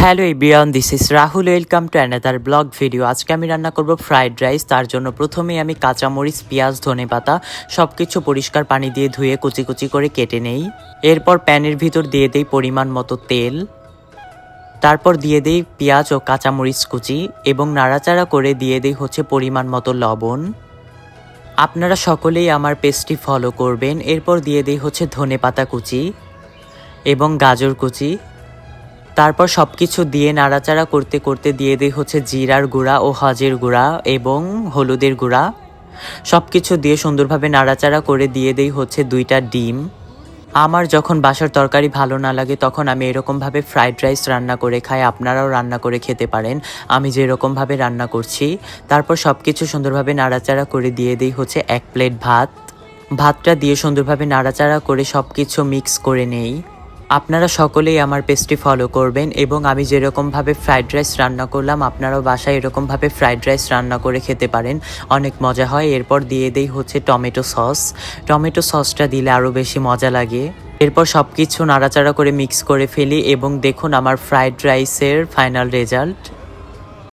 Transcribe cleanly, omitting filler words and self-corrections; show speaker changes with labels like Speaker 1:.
Speaker 1: Hello everyone, this is Rahul. Welcome to another blog video. আজকে আমি রান্না করব ফ্রাইড রাইস। তার জন্য প্রথমেই আমি কাঁচামরিচ, পেঁয়াজ, ধনেপাতা সব কিছু পরিষ্কার পানি দিয়ে ধুয়ে কুচি কুচি করে কেটে নেই। এরপর প্যানের ভিতর দিয়ে দেই পরিমাণ মতো তেল, তারপর দিয়ে দেই পেঁয়াজ ও কাঁচামরিচ কুচি এবং নাড়াচাড়া করে দিয়ে দেই পরিমাণ মতো লবণ। আপনারা সকলেই আমার পেস্টটি ফলো করবেন। এরপর দিয়ে দেই ধনেপাতা কুচি এবং গাজর কুচি। তারপর সব কিছু দিয়ে নাড়াচাড়া করতে করতে দিয়ে দিই জিরার গুঁড়া ও হজের গুঁড়া এবং হলুদের গুঁড়া। সব কিছু দিয়ে সুন্দরভাবে নাড়াচাড়া করে দিয়ে দিই 2টা ডিম। আমার যখন বাসার তরকারি ভালো না লাগে তখন আমি এরকমভাবে ফ্রাইড রাইস রান্না করে খাই। আপনারাও রান্না করে খেতে পারেন আমি যেরকমভাবে রান্না করছি। তারপর সব কিছু সুন্দরভাবে নাড়াচাড়া করে দিয়ে দিই 1 প্লেট ভাত। ভাতটা দিয়ে সুন্দরভাবে নাড়াচাড়া করে সব কিছু মিক্স করে নেই। আপনারা সকলেই আমার পেস্টটি ফলো করবেন এবং আমি যেরকমভাবে ফ্রাইড রাইস রান্না করলাম আপনারাও বাসায় এরকমভাবে ফ্রাইড রাইস রান্না করে খেতে পারেন, অনেক মজা হয়। এরপর দিয়ে দেই টমেটো সস। টমেটো সসটা দিলে আরও বেশি মজা লাগে। এরপর সব কিছু নাড়াচাড়া করে মিক্স করে ফেলি এবং দেখুন আমার ফ্রাইড রাইসের ফাইনাল রেজাল্ট।